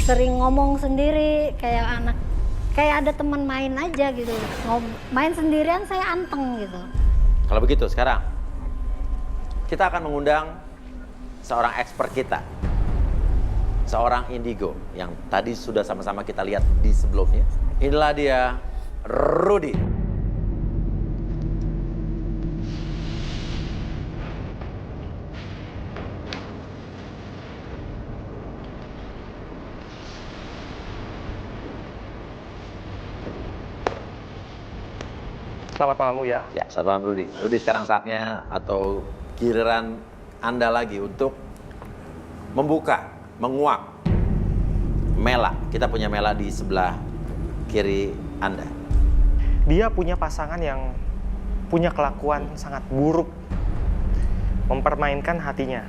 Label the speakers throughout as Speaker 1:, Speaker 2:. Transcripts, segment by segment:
Speaker 1: sering ngomong sendiri kayak anak, kayak ada teman main aja gitu. Main sendirian saya anteng gitu.
Speaker 2: Kalau begitu sekarang kita akan mengundang seorang expert kita, seorang indigo yang tadi sudah sama-sama kita lihat di sebelumnya. Inilah dia, Rudy.
Speaker 3: Selamat malam Uya.
Speaker 2: Ya, selamat malam Rudy. Rudy, sekarang saatnya atau giliran Anda lagi untuk membuka, menguak Mela. Kita punya Mela di sebelah kiri Anda.
Speaker 3: Dia punya pasangan yang punya kelakuan sangat buruk, mempermainkan hatinya.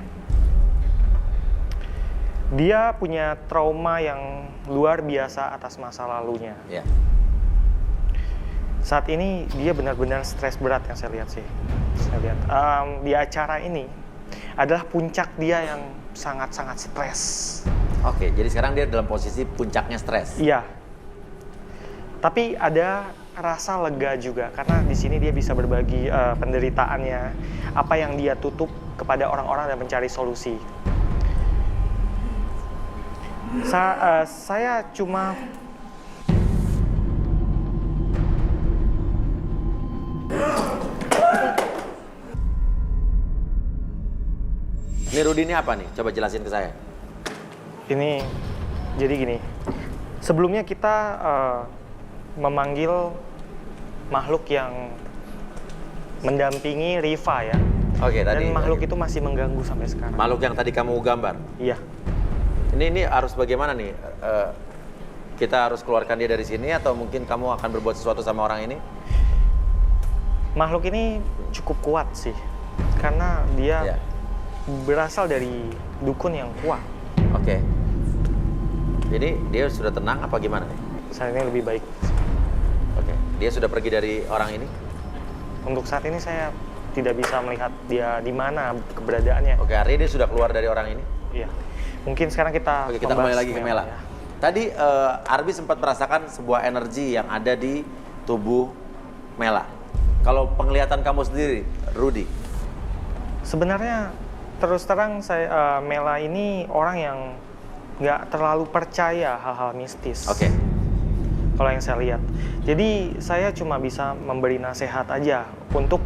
Speaker 3: Dia punya trauma yang luar biasa atas masa lalunya.
Speaker 2: Ya.
Speaker 3: Saat ini dia benar-benar stres berat yang saya lihat sih. Saya lihat di acara ini adalah puncak dia yang sangat-sangat stres.
Speaker 2: Oke, jadi sekarang dia dalam posisi puncaknya stres.
Speaker 3: Iya. Tapi ada rasa lega juga karena di sini dia bisa berbagi penderitaannya, apa yang dia tutup kepada orang-orang dan mencari solusi. Saya cuma
Speaker 2: Ini Rudy ini apa nih? Coba jelasin ke saya.
Speaker 3: ini jadi gini. Sebelumnya kita memanggil makhluk yang mendampingi Riva ya.
Speaker 2: Oke,
Speaker 3: Dan
Speaker 2: tadi
Speaker 3: makhluk itu masih mengganggu sampai sekarang.
Speaker 2: makhluk yang tadi kamu gambar.
Speaker 3: Iya.
Speaker 2: Ini harus bagaimana nih? Kita harus keluarkan dia dari sini atau mungkin kamu akan berbuat sesuatu sama orang ini?
Speaker 3: Makhluk ini cukup kuat sih. Karena dia
Speaker 2: Ya.
Speaker 3: berasal dari dukun yang kuat.
Speaker 2: Oke. Jadi dia sudah tenang apa gimana nih?
Speaker 3: Saat ini lebih baik.
Speaker 2: Oke. Dia sudah pergi dari orang ini?
Speaker 3: Untuk saat ini saya tidak bisa melihat dia di mana keberadaannya.
Speaker 2: Oke, artinya dia sudah keluar dari orang ini?
Speaker 3: Iya. Mungkin sekarang kita
Speaker 2: Oke, kita
Speaker 3: membahas
Speaker 2: kembali lagi ke Mela.
Speaker 3: ya.
Speaker 2: Tadi Arbi sempat merasakan sebuah energi yang ada di tubuh Mela. Kalau penglihatan kamu sendiri, Rudy?
Speaker 3: Sebenarnya terus terang saya Mela ini orang yang nggak terlalu percaya hal-hal mistis.
Speaker 2: Oke.
Speaker 3: Kalau yang saya lihat. Jadi saya cuma bisa memberi nasihat aja untuk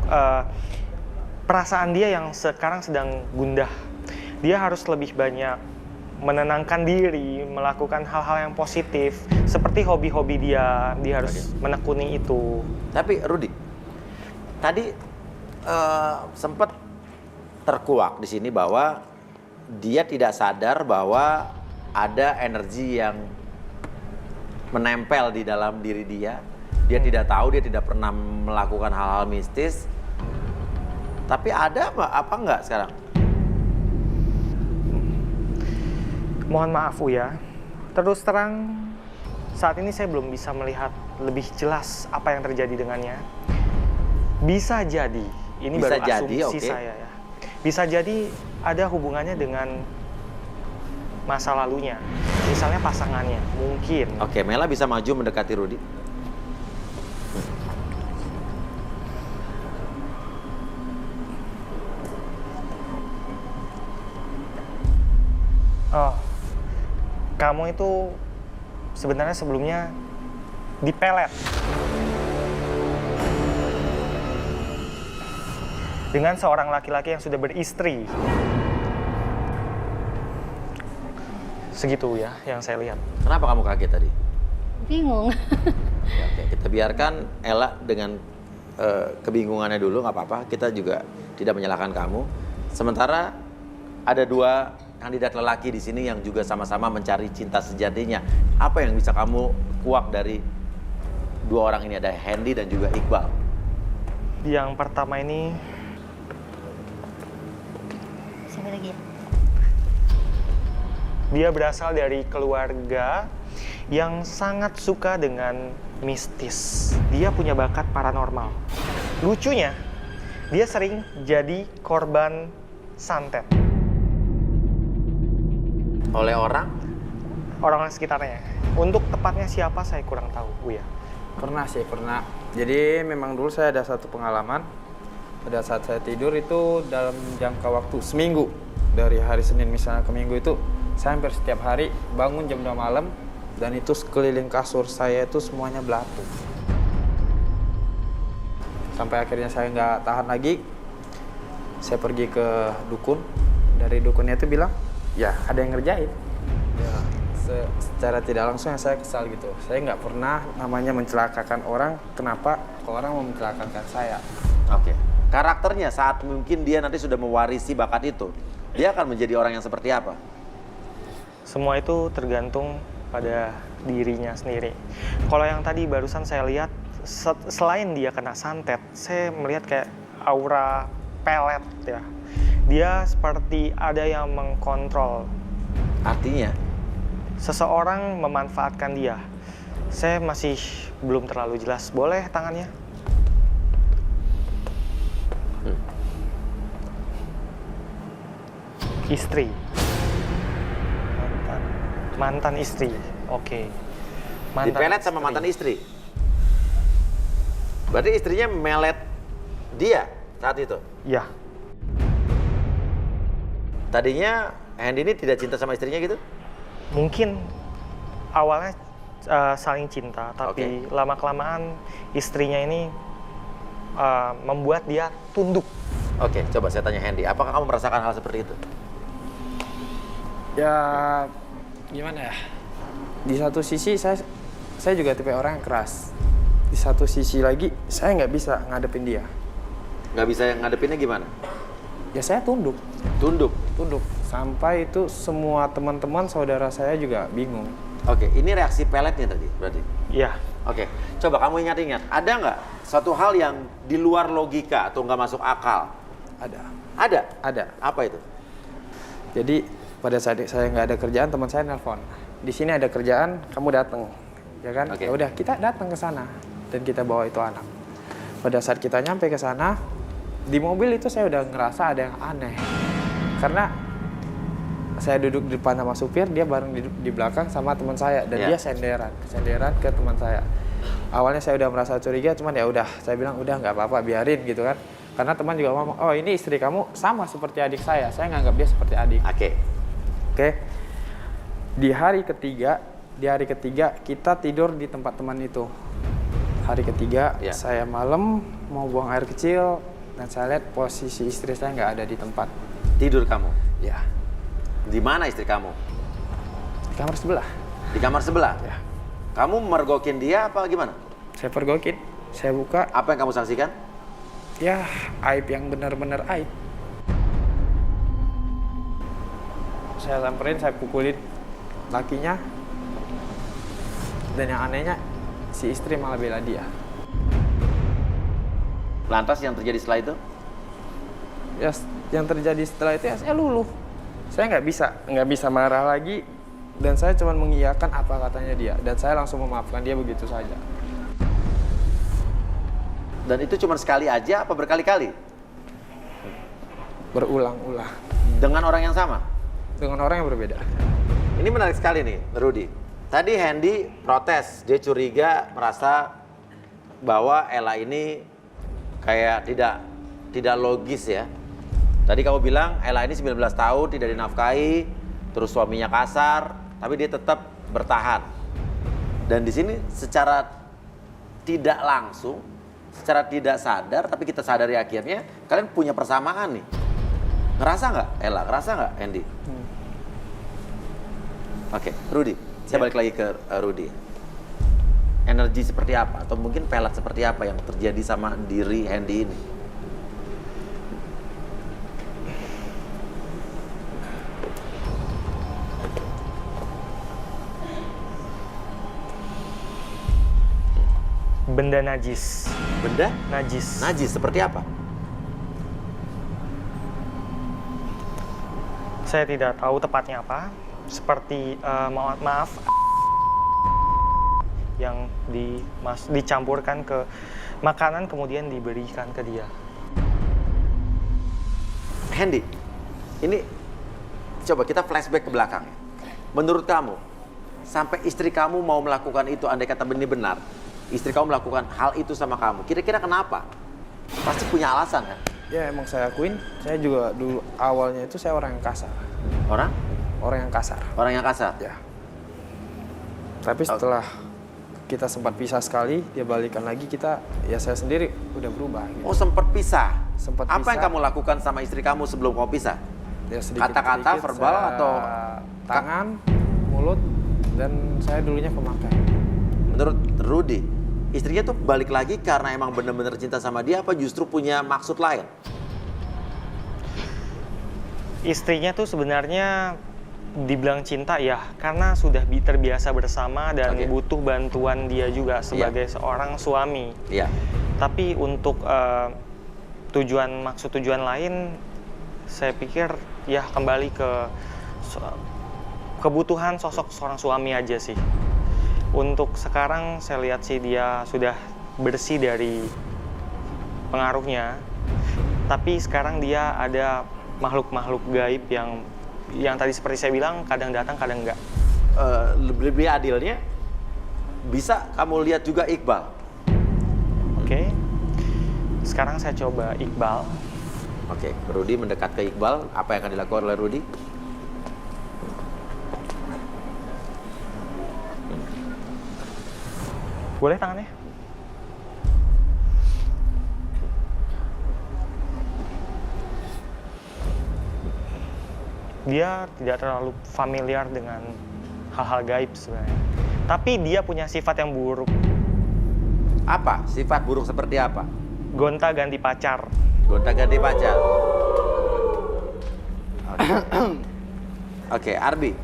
Speaker 3: perasaan dia yang sekarang sedang gundah. Dia harus lebih banyak menenangkan diri, melakukan hal-hal yang positif, seperti hobi-hobi dia harus menekuni itu.
Speaker 2: Tapi Rudy, tadi sempat terkuak di sini bahwa dia tidak sadar bahwa ada energi yang menempel di dalam diri dia. Dia tidak tahu, dia tidak pernah melakukan hal-hal mistis. Tapi ada apa enggak sekarang?
Speaker 3: Mohon maaf Uya, terus terang saat ini saya belum bisa melihat lebih jelas apa yang terjadi dengannya. Bisa jadi, ini
Speaker 2: Bisa
Speaker 3: baru
Speaker 2: jadi,
Speaker 3: asumsi
Speaker 2: oke.
Speaker 3: saya ya. Bisa jadi ada hubungannya dengan masa lalunya, misalnya pasangannya, mungkin.
Speaker 2: Oke, Mela bisa maju mendekati Rudy.
Speaker 3: Oh, kamu itu sebenarnya sebelumnya dipelet dengan seorang laki-laki yang sudah beristri. Segitu ya yang saya lihat.
Speaker 2: Kenapa kamu kaget tadi?
Speaker 1: Bingung.
Speaker 2: Ya, oke, kita biarkan Ella dengan kebingungannya dulu, nggak apa-apa. Kita juga tidak menyalahkan kamu. Sementara ada dua kandidat lelaki di sini yang juga sama-sama mencari cinta sejatinya. Apa yang bisa kamu kuak dari dua orang ini? Ada Hendy dan juga Iqbal.
Speaker 3: Yang pertama ini
Speaker 1: Sampai lagi ya.
Speaker 3: dia berasal dari keluarga yang sangat suka dengan mistis. Dia punya bakat paranormal. Lucunya, dia sering jadi korban santet.
Speaker 2: Oleh orang?
Speaker 3: orang sekitarnya. Untuk tepatnya siapa saya kurang tahu, Buya.
Speaker 4: Pernah sih, pernah. Jadi memang dulu saya ada satu pengalaman. Pada saat saya tidur itu dalam jangka waktu seminggu. Dari hari Senin misalnya ke Minggu itu, saya hampir setiap hari bangun jam 2 malam. Dan itu sekeliling kasur saya itu semuanya belatung. Sampai akhirnya saya nggak tahan lagi. Saya pergi ke dukun. Dari dukunnya itu bilang, ya ada yang ngerjain. Ya, secara tidak langsung ya saya kesal gitu. Saya nggak pernah namanya mencelakakan orang. Kenapa orang mau mencelakakan saya?
Speaker 2: Oke. Karakternya saat mungkin dia nanti sudah mewarisi bakat itu, dia akan menjadi orang yang seperti apa?
Speaker 3: Semua itu tergantung pada dirinya sendiri. Kalau yang tadi barusan saya lihat, selain dia kena santet, saya melihat kayak aura pelet ya. Dia seperti ada yang mengkontrol.
Speaker 2: Artinya?
Speaker 3: Seseorang memanfaatkan dia. Saya masih belum terlalu jelas. Boleh tangannya? Istri. Mantan istri. Oke.
Speaker 2: Dipelet sama mantan istri? Berarti istrinya melet dia saat itu?
Speaker 3: Ya.
Speaker 2: Tadinya Hendy ini tidak cinta sama istrinya gitu?
Speaker 3: Mungkin awalnya saling cinta, tapi lama-kelamaan istrinya ini membuat dia tunduk.
Speaker 2: Oke, coba saya tanya Hendy, apakah kamu merasakan hal seperti itu?
Speaker 4: Ya gimana ya? Di satu sisi saya juga tipe orang yang keras. Di satu sisi lagi saya nggak bisa ngadepin dia.
Speaker 2: Nggak bisa ngadepinnya gimana?
Speaker 4: Ya saya tunduk.
Speaker 2: Tunduk?
Speaker 4: Tunduk. Sampai itu semua teman-teman saudara saya juga bingung.
Speaker 2: Oke, ini reaksi peletnya tadi berarti?
Speaker 3: Iya.
Speaker 2: Oke, coba kamu ingat-ingat, ada nggak satu hal yang di luar logika atau nggak masuk akal?
Speaker 4: Ada.
Speaker 2: Ada?
Speaker 4: Ada.
Speaker 2: Apa itu?
Speaker 4: Jadi pada saat saya nggak ada kerjaan, teman saya nelpon. Di sini ada kerjaan, kamu datang, ya kan?
Speaker 2: Oke.
Speaker 4: Ya udah, kita datang ke sana dan kita bawa itu anak. Pada saat kita nyampe ke sana, di mobil itu saya udah ngerasa ada yang aneh, karena saya duduk di depan sama supir, dia bareng di belakang sama teman saya dan dia senderan ke teman saya. Awalnya saya udah merasa curiga, cuman ya udah, saya bilang udah nggak apa-apa, biarin gitu kan. Karena teman juga ngomong, oh ini istri kamu sama seperti adik saya nganggap dia seperti adik. Oke. Di hari ketiga kita tidur di tempat teman itu. Hari ketiga saya malam mau buang air kecil dan saya lihat posisi istri saya nggak ada di tempat.
Speaker 2: Tidur kamu?
Speaker 4: Ya.
Speaker 2: Di mana istri kamu?
Speaker 4: Di kamar sebelah.
Speaker 2: Di kamar sebelah?
Speaker 4: Ya.
Speaker 2: Kamu mergokin dia apa gimana?
Speaker 4: Saya pergokin, saya buka.
Speaker 2: Apa yang kamu saksikan?
Speaker 4: Ya, aib yang benar-benar aib. Saya samperin, saya pukulin lakinya. Dan yang anehnya, si istri malah bela dia.
Speaker 2: Lantas yang terjadi setelah itu?
Speaker 4: Ya, yang terjadi setelah itu ya saya luluh. Saya nggak bisa marah lagi. Dan saya cuma mengiyakan apa katanya dia. Dan saya langsung memaafkan dia begitu saja.
Speaker 2: Dan itu cuma sekali aja apa berkali-kali?
Speaker 4: Berulang-ulang.
Speaker 2: Dengan orang yang sama?
Speaker 4: Dengan orang yang berbeda.
Speaker 2: Ini menarik sekali nih, Rudy. Tadi Hendy protes, dia curiga merasa bahwa Ella ini kayak tidak logis ya. Tadi kamu bilang Ella ini 19 tahun, tidak dinafkahi, terus suaminya kasar, tapi dia tetap bertahan. Dan di sini secara tidak langsung, secara tidak sadar, tapi kita sadari akhirnya, kalian punya persamaan nih. Ngerasa nggak, Ella? Ngerasa nggak, Hendy? Oke, Rudy. Saya balik lagi ke Rudy. Energi seperti apa? Atau mungkin pelet seperti apa yang terjadi sama diri Hendy ini?
Speaker 3: Benda najis.
Speaker 2: Benda?
Speaker 3: Najis.
Speaker 2: Najis seperti apa?
Speaker 3: Saya tidak tahu tepatnya apa. Seperti maaf yang dicampurkan ke makanan kemudian diberikan ke dia.
Speaker 2: Hendy, ini coba kita flashback ke belakang ya. Menurut kamu, sampai istri kamu mau melakukan itu, andai kata ini benar, istri kamu melakukan hal itu sama kamu, kira-kira kenapa? Pasti punya alasan kan?
Speaker 4: Ya emang saya akuin, saya juga dulu awalnya itu saya orang yang kasar.
Speaker 2: Orang?
Speaker 4: Orang yang kasar.
Speaker 2: Orang yang kasar?
Speaker 4: Ya. Tapi setelah kita sempat pisah sekali, dia balikan lagi, saya sendiri udah berubah. Gitu.
Speaker 2: Oh, sempat pisah?
Speaker 4: Sempat
Speaker 2: Apa
Speaker 4: pisah.
Speaker 2: yang kamu lakukan sama istri kamu sebelum kamu pisah?
Speaker 4: Ya, sedikit-sedikit
Speaker 2: Kata-kata, verbal
Speaker 4: saya
Speaker 2: atau
Speaker 4: tangan, mulut, dan saya dulunya pemakai.
Speaker 2: Menurut Rudy, istrinya tuh balik lagi karena emang bener-bener cinta sama dia, apa justru punya maksud lain?
Speaker 3: Istrinya tuh sebenarnya dibilang cinta ya, karena sudah terbiasa bersama dan
Speaker 2: Oke.
Speaker 3: butuh bantuan dia juga sebagai seorang suami.
Speaker 2: Iya.
Speaker 3: Tapi untuk maksud tujuan lain, saya pikir ya kembali ke kebutuhan sosok seorang suami aja sih. Untuk sekarang saya lihat sih dia sudah bersih dari pengaruhnya. Tapi sekarang dia ada makhluk-makhluk gaib yang tadi seperti saya bilang kadang datang kadang enggak.
Speaker 2: Lebih adilnya, bisa kamu lihat juga Iqbal.
Speaker 3: Oke. Sekarang saya coba Iqbal.
Speaker 2: Oke, Rudy mendekat ke Iqbal. Apa yang akan dilakukan oleh Rudy?
Speaker 3: Boleh tangannya? Dia tidak terlalu familiar dengan hal-hal gaib sebenarnya. Tapi dia punya sifat yang buruk.
Speaker 2: Apa? Sifat buruk seperti apa?
Speaker 3: Gonta-ganti pacar.
Speaker 2: Gonta-ganti pacar. Oke, Arbi.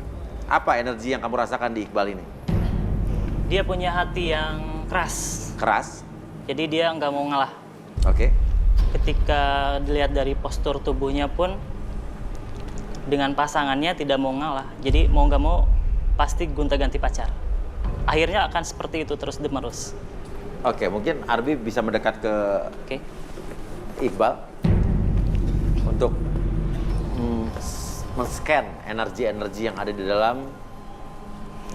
Speaker 2: Apa energi yang kamu rasakan di Iqbal ini?
Speaker 5: Dia punya hati yang keras.
Speaker 2: Keras?
Speaker 5: Jadi dia nggak mau ngalah.
Speaker 2: Oke.
Speaker 5: Ketika dilihat dari postur tubuhnya pun, dengan pasangannya tidak mau ngalah. Jadi mau nggak mau pasti gonta-ganti pacar. Akhirnya akan seperti itu terus-menerus.
Speaker 2: Oke, mungkin Arbi bisa mendekat ke
Speaker 5: Oke.
Speaker 2: Iqbal untuk men-scan energi-energi yang ada di dalam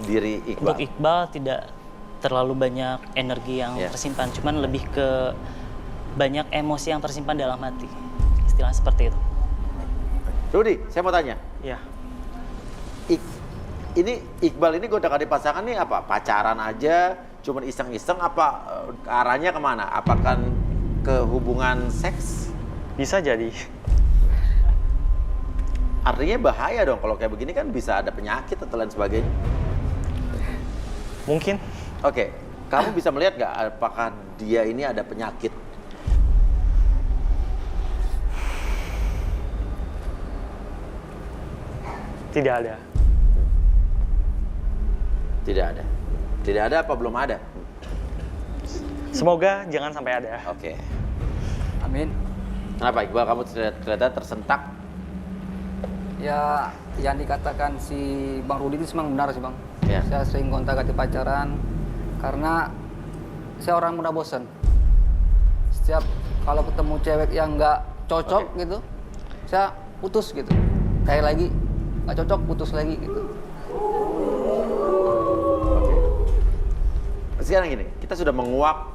Speaker 2: diri Iqbal.
Speaker 5: Untuk Iqbal tidak terlalu banyak energi yang
Speaker 2: Ya.
Speaker 5: tersimpan, cuman lebih ke banyak emosi yang tersimpan dalam hati. Istilah seperti itu.
Speaker 2: Rudy, saya mau tanya.
Speaker 3: Ya.
Speaker 2: Ini Iqbal ini gonta-ganti pasangan nih apa? Pacaran aja, cuman iseng-iseng apa arahnya kemana? Apakah ke hubungan seks?
Speaker 3: Bisa jadi.
Speaker 2: Artinya bahaya dong kalau kayak begini, kan bisa ada penyakit atau lain sebagainya.
Speaker 3: Mungkin.
Speaker 2: Oke, kamu bisa melihat nggak apakah dia ini ada penyakit?
Speaker 3: Tidak ada.
Speaker 2: Tidak ada. Tidak ada apa belum ada?
Speaker 3: Semoga jangan sampai ada.
Speaker 2: Oke.
Speaker 6: Amin.
Speaker 2: Kenapa Iqbal kamu ternyata tersentak?
Speaker 6: Ya, yang dikatakan si Bang Rudi itu memang benar sih Bang.
Speaker 2: Ya.
Speaker 6: Saya sering gonta-ganti pacaran karena saya orang mudah bosan. Setiap kalau ketemu cewek yang nggak cocok gitu, saya putus gitu. Kayak lagi nggak cocok, putus lagi gitu.
Speaker 2: Sekarang gini, kita sudah menguak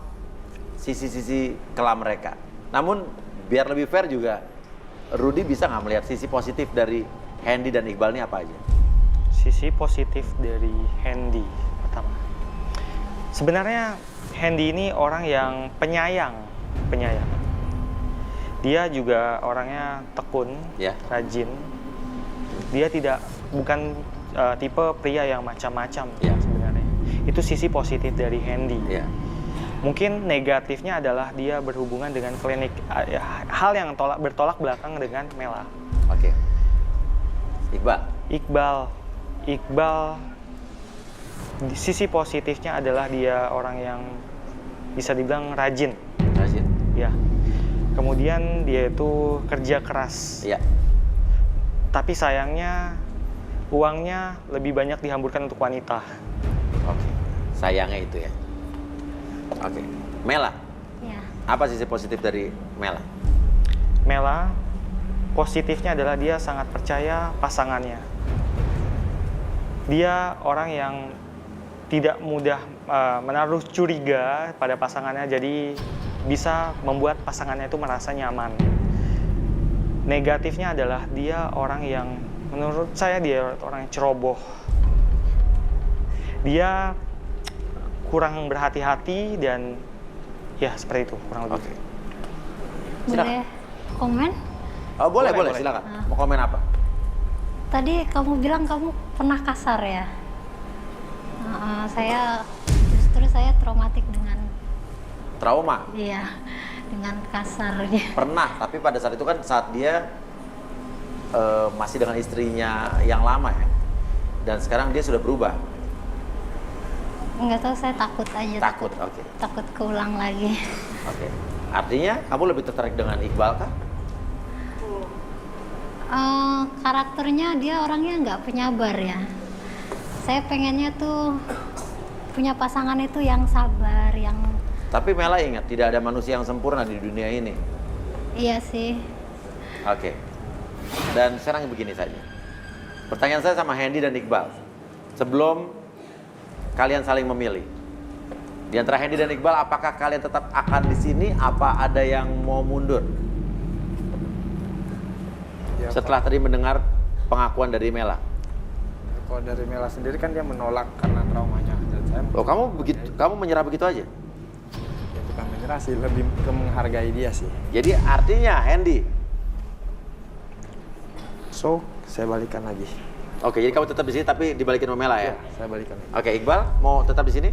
Speaker 2: sisi-sisi kelam mereka. Namun biar lebih fair juga, Rudy bisa nggak melihat sisi positif dari Hendy dan Iqbal ini apa aja?
Speaker 3: Sisi positif dari Hendy pertama. Sebenarnya Hendy ini orang yang penyayang. Dia juga orangnya tekun,
Speaker 2: Ya.
Speaker 3: rajin. Dia bukan tipe pria yang macam-macam
Speaker 2: Ya.
Speaker 3: sebenarnya. Itu sisi positif dari Hendy.
Speaker 2: Ya.
Speaker 3: Mungkin negatifnya adalah dia berhubungan dengan klinik, hal yang bertolak belakang dengan Mela.
Speaker 2: Oke. Iqbal,
Speaker 3: sisi positifnya adalah dia orang yang bisa dibilang rajin.
Speaker 2: Rajin.
Speaker 3: Ya. Kemudian dia itu kerja keras.
Speaker 2: Iya.
Speaker 3: Tapi sayangnya uangnya lebih banyak dihamburkan untuk wanita.
Speaker 2: Oke. Sayangnya itu ya. Oke. Mela,
Speaker 1: Ya.
Speaker 2: apa sisi positif dari Mela?
Speaker 3: Mela, positifnya adalah dia sangat percaya pasangannya. Dia orang yang tidak mudah menaruh curiga pada pasangannya, jadi bisa membuat pasangannya itu merasa nyaman. Negatifnya adalah dia orang yang, menurut saya dia orang yang ceroboh. Dia kurang berhati-hati dan ya seperti itu kurang lebih.
Speaker 2: Oke.
Speaker 1: Boleh komen?
Speaker 2: Oh, boleh,
Speaker 3: Boleh.
Speaker 2: silakan. Mau komen apa?
Speaker 1: Tadi kamu bilang kamu pernah kasar ya? Saya traumatik dengan
Speaker 2: Trauma.
Speaker 1: iya dengan kasarnya.
Speaker 2: Pernah, tapi pada saat itu kan saat dia masih dengan istrinya yang lama ya. Dan sekarang dia sudah berubah.
Speaker 1: Nggak tahu, saya takut aja.
Speaker 2: Takut, oke.
Speaker 1: Takut keulang lagi.
Speaker 2: Oke. Artinya kamu lebih tertarik dengan Iqbal kah?
Speaker 1: Karakternya dia orangnya nggak penyabar ya. Saya pengennya tuh punya pasangan itu yang sabar, yang
Speaker 2: Tapi Mela ingat, tidak ada manusia yang sempurna di dunia ini.
Speaker 1: iya sih.
Speaker 2: Oke. Dan sekarang begini saja. Pertanyaan saya sama Hendy dan Iqbal. Sebelum kalian saling memilih. Di antara Hendy dan Iqbal, apakah kalian tetap akan di sini? Apa ada yang mau mundur?
Speaker 4: Ya,
Speaker 2: Setelah tadi mendengar pengakuan dari Mela.
Speaker 4: kalau dari Mela sendiri kan dia menolak karena traumanya. Dan saya
Speaker 2: Oh, kamu menyerah begitu aja?
Speaker 4: ya bukan menyerah sih, lebih ke menghargai dia sih.
Speaker 2: Jadi artinya Hendy.
Speaker 4: So, saya balikan lagi.
Speaker 2: Oke, jadi kamu tetap di sini tapi dibalikin sama Mela ya?
Speaker 4: Saya balikan lagi.
Speaker 2: Oke, Iqbal mau tetap di sini?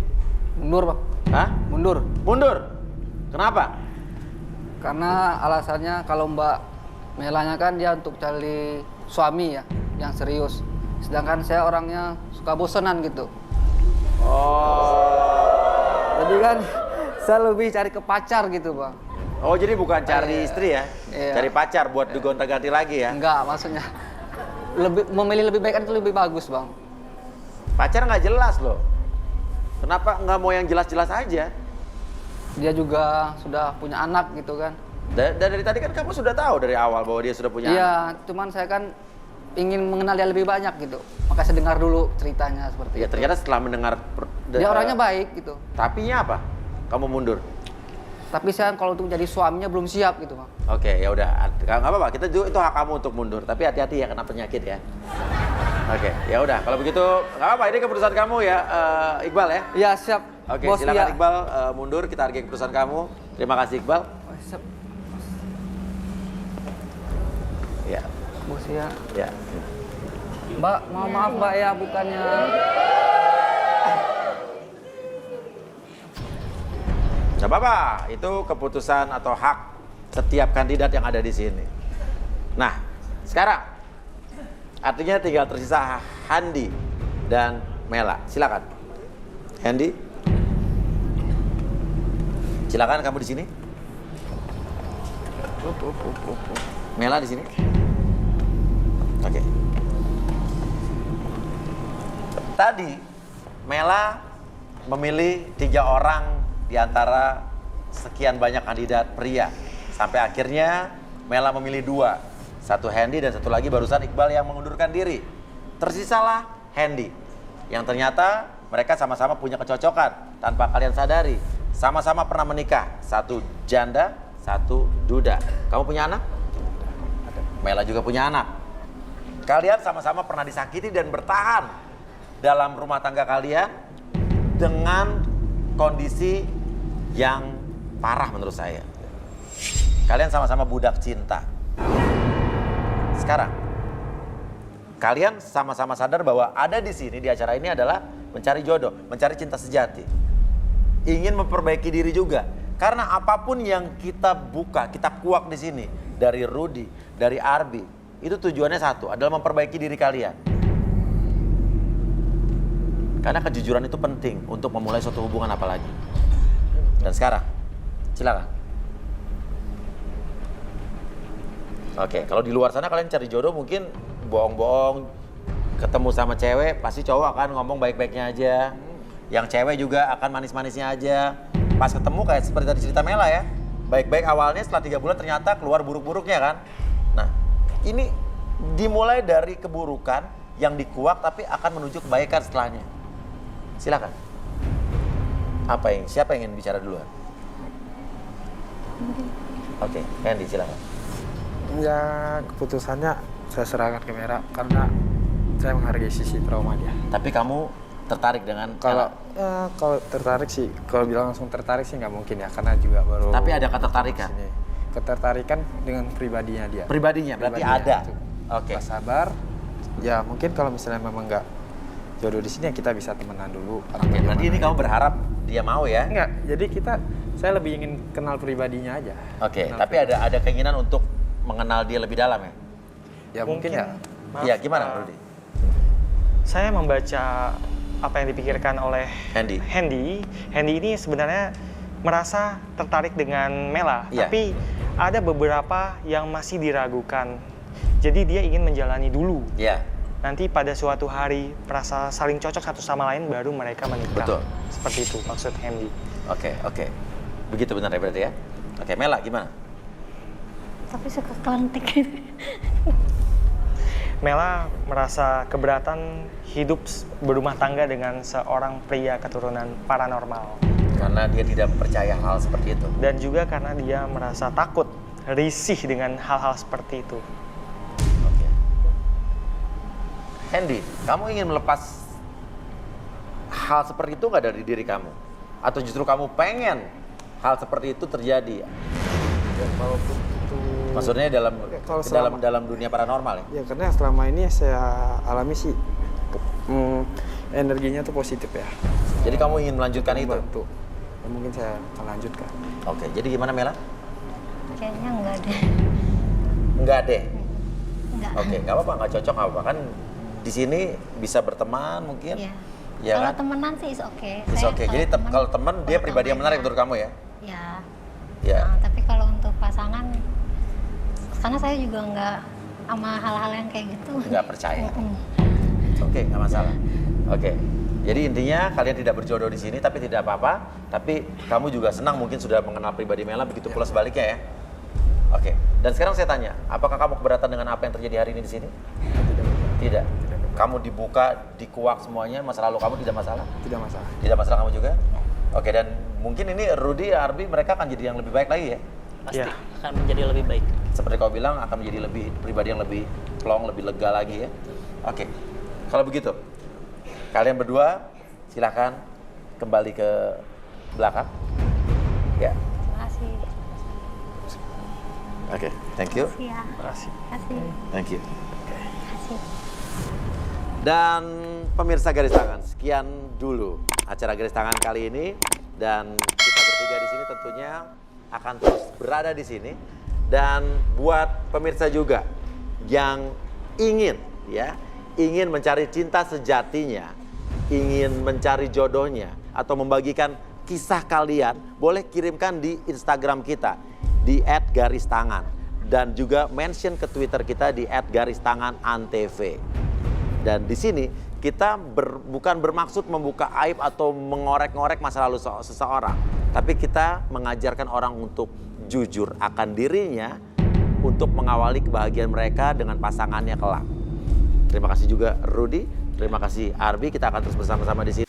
Speaker 6: Mundur, Bang.
Speaker 2: Hah?
Speaker 6: Mundur.
Speaker 2: Mundur? Kenapa?
Speaker 6: Karena alasannya kalau Mbak Melanya kan dia untuk cari suami ya, yang serius. Sedangkan saya orangnya suka bosenan gitu.
Speaker 2: Oh.
Speaker 6: Jadi kan saya lebih cari ke pacar gitu, Bang.
Speaker 2: Oh, jadi bukan cari
Speaker 6: Iya.
Speaker 2: istri ya?
Speaker 6: Iya.
Speaker 2: Cari pacar buat digonta-ganti lagi ya?
Speaker 6: Enggak, maksudnya memilih lebih baik kan itu lebih bagus, Bang.
Speaker 2: Pacar nggak jelas loh. Kenapa nggak mau yang jelas-jelas aja?
Speaker 6: Dia juga sudah punya anak gitu kan.
Speaker 2: Dan dari tadi kan kamu sudah tahu dari awal bahwa dia sudah punya anak.
Speaker 6: Iya, cuman saya kan ingin mengenal dia lebih banyak gitu. Maka saya dengar dulu ceritanya seperti
Speaker 2: Ya
Speaker 6: itu.
Speaker 2: ternyata setelah mendengar
Speaker 6: Dia orangnya baik gitu.
Speaker 2: Tapinya apa? Kamu mundur.
Speaker 6: Tapi saya kalau untuk jadi suaminya belum siap gitu, Bang.
Speaker 2: Oke, ya udah. Nggak apa-apa. Kita juga itu hak kamu untuk mundur. Tapi hati-hati ya kena penyakit ya. Oke, ya udah. Kalau begitu nggak apa-apa. Ini keputusan kamu ya, Iqbal ya.
Speaker 6: Iya, siap.
Speaker 2: Oke,
Speaker 6: Bos,
Speaker 2: silakan
Speaker 6: iya.
Speaker 2: Iqbal mundur. Kita hargai keputusan kamu. Terima kasih Iqbal.
Speaker 6: Oh, siap.
Speaker 2: Ya,
Speaker 6: Bos ya.
Speaker 2: ya.
Speaker 6: Mbak, maaf Mbak ya, bukannya
Speaker 2: Nggak apa-apa, itu keputusan atau hak setiap kandidat yang ada di sini. Nah, sekarang artinya tinggal tersisa Hendy dan Mela. Silakan, Hendy. Silakan kamu di sini. Mela di sini. Oke. Tadi Mela memilih 3 orang di antara sekian banyak kandidat pria. Sampai akhirnya Mela memilih 2. Satu Hendy dan satu lagi barusan Iqbal yang mengundurkan diri. Tersisalah Hendy. Yang ternyata mereka sama-sama punya kecocokan tanpa kalian sadari. Sama-sama pernah menikah. Satu janda, satu duda. Kamu punya anak? Mela juga punya anak. Kalian sama-sama pernah disakiti dan bertahan dalam rumah tangga kalian dengan kondisi yang parah menurut saya. Kalian sama-sama budak cinta. Sekarang, kalian sama-sama sadar bahwa ada di sini di acara ini adalah mencari jodoh, mencari cinta sejati. Ingin memperbaiki diri juga. Karena apapun yang kita buka, kita kuak di sini dari Rudy, dari Arbi, itu tujuannya satu, adalah memperbaiki diri kalian. Karena kejujuran itu penting untuk memulai suatu hubungan apalagi. Dan sekarang, silakan. Oke, kalau di luar sana kalian cari jodoh mungkin bohong-bohong, ketemu sama cewek, pasti cowok akan ngomong baik-baiknya aja. Yang cewek juga akan manis-manisnya aja. Pas ketemu kayak seperti tadi cerita Mela ya, baik-baik awalnya, setelah 3 bulan ternyata keluar buruk-buruknya kan. Nah, ini dimulai dari keburukan yang dikuak tapi akan menuju kebaikan setelahnya. Silakan. Siapa yang ingin bicara duluan? Oke, Hendy silakan.
Speaker 4: Ya keputusannya saya serahkan ke Mera karena saya menghargai sisi trauma dia.
Speaker 2: Tapi kamu tertarik dengan
Speaker 4: Kalau
Speaker 2: Ella?
Speaker 4: kalau tertarik sih, kalau bilang langsung tertarik sih nggak mungkin ya, karena juga baru.
Speaker 2: Tapi ada ketertarikan?
Speaker 4: sini. Ketertarikan dengan pribadinya dia.
Speaker 2: Pribadinya berarti
Speaker 4: Pribadinya,
Speaker 2: ada.
Speaker 4: itu.
Speaker 2: Oke.
Speaker 4: Pas sabar, ya mungkin kalau misalnya memang nggak jodoh di sini ya kita bisa temenan dulu.
Speaker 2: Oke, berarti ini kamu berharap dia mau ya?
Speaker 4: Enggak, jadi saya lebih ingin kenal pribadinya aja.
Speaker 2: Oke,
Speaker 4: Kenal
Speaker 2: tapi ada keinginan untuk mengenal dia lebih dalam ya?
Speaker 4: Ya mungkin ya.
Speaker 3: Maaf,
Speaker 2: Iya, gimana Rudy?
Speaker 3: Saya membaca apa yang dipikirkan oleh
Speaker 2: Hendy.
Speaker 3: Hendy ini sebenarnya merasa tertarik dengan Mela,
Speaker 2: Iya.
Speaker 3: tapi ada beberapa yang masih diragukan. Jadi dia ingin menjalani dulu.
Speaker 2: Iya,
Speaker 3: Nanti pada suatu hari merasa saling cocok satu sama lain baru mereka menikah.
Speaker 2: Betul.
Speaker 3: Seperti itu maksud Hendy.
Speaker 2: oke. Begitu benar ya berarti ya? Oke, Mela gimana?
Speaker 1: Tapi suka kelentik.
Speaker 3: Mela merasa keberatan hidup berumah tangga dengan seorang pria keturunan paranormal.
Speaker 2: Karena dia tidak percaya hal seperti itu.
Speaker 3: Dan juga karena dia merasa takut, risih dengan hal-hal seperti itu.
Speaker 2: Oke. Hendy, kamu ingin melepas hal seperti itu nggak dari diri kamu? Atau justru kamu pengen hal seperti itu terjadi?
Speaker 4: Ya, walaupun itu.
Speaker 2: Maksudnya dalam
Speaker 4: Ya, kalau selama-
Speaker 2: dalam dunia paranormal ya?
Speaker 4: Ya karena selama ini saya alami sih energinya tuh positif ya.
Speaker 2: Jadi kamu ingin melanjutkan itu?
Speaker 4: Membantu. Ya, mungkin saya akan lanjutkan.
Speaker 2: Oke, jadi gimana Mela?
Speaker 1: Kayaknya enggak deh.
Speaker 2: Enggak deh.
Speaker 1: Enggak.
Speaker 2: Oke, nggak apa-apa, nggak cocok nggak apa-apa. Kan di sini bisa berteman mungkin.
Speaker 1: Iya.
Speaker 2: Ya
Speaker 1: Kalau
Speaker 2: kan?
Speaker 1: temenan sih is oke.
Speaker 2: It's
Speaker 1: Saya
Speaker 2: okay. Jadi kalau teman dia
Speaker 1: kalau
Speaker 2: pribadi yang
Speaker 1: teman,
Speaker 2: menarik menurut kamu ya?
Speaker 1: Ya.
Speaker 2: Ya.
Speaker 1: Nah, tapi kalau untuk pasangan, karena saya juga nggak sama hal-hal yang kayak gitu.
Speaker 2: Nggak percaya.
Speaker 1: Mm-mm.
Speaker 2: Oke, nggak masalah. Oke. Jadi intinya kalian tidak berjodoh di sini, tapi tidak apa-apa. Tapi kamu juga senang mungkin sudah mengenal pribadi Mela, begitu pula sebaliknya ya. Oke. Dan sekarang saya tanya, apakah kamu keberatan dengan apa yang terjadi hari ini di sini? Tidak. Kamu dibuka, dikuak semuanya, masa lalu kamu tidak masalah?
Speaker 4: Tidak masalah.
Speaker 2: Tidak masalah kamu juga? Oke, dan mungkin ini Rudy, Arbi, mereka akan jadi yang lebih baik lagi ya?
Speaker 5: Pasti
Speaker 3: Iya.
Speaker 5: akan menjadi lebih baik.
Speaker 2: Seperti kau bilang, akan menjadi lebih pribadi yang lebih plong, lebih lega lagi ya? Oke. Kalau begitu, kalian berdua silahkan kembali ke belakang. Ya.
Speaker 1: Terima kasih.
Speaker 2: Oke, thank you.
Speaker 1: Terima kasih ya.
Speaker 3: Terima kasih.
Speaker 1: Terima kasih.
Speaker 2: Thank you.
Speaker 1: Terima kasih.
Speaker 2: Dan pemirsa Garis Tangan, sekian dulu acara Garis Tangan kali ini, dan kita bertiga di sini tentunya akan terus berada di sini. Dan buat pemirsa juga yang ingin mencari cinta sejatinya, ingin mencari jodohnya atau membagikan kisah kalian, boleh kirimkan di Instagram kita di @garistangan dan juga mention ke Twitter kita di @garistanganantv. Dan di sini kita bukan bermaksud membuka aib atau mengorek-ngorek masa lalu seseorang, tapi kita mengajarkan orang untuk jujur akan dirinya untuk mengawali kebahagiaan mereka dengan pasangannya kelak. Terima kasih juga Rudy, terima kasih Arbi, kita akan terus bersama-sama di sini.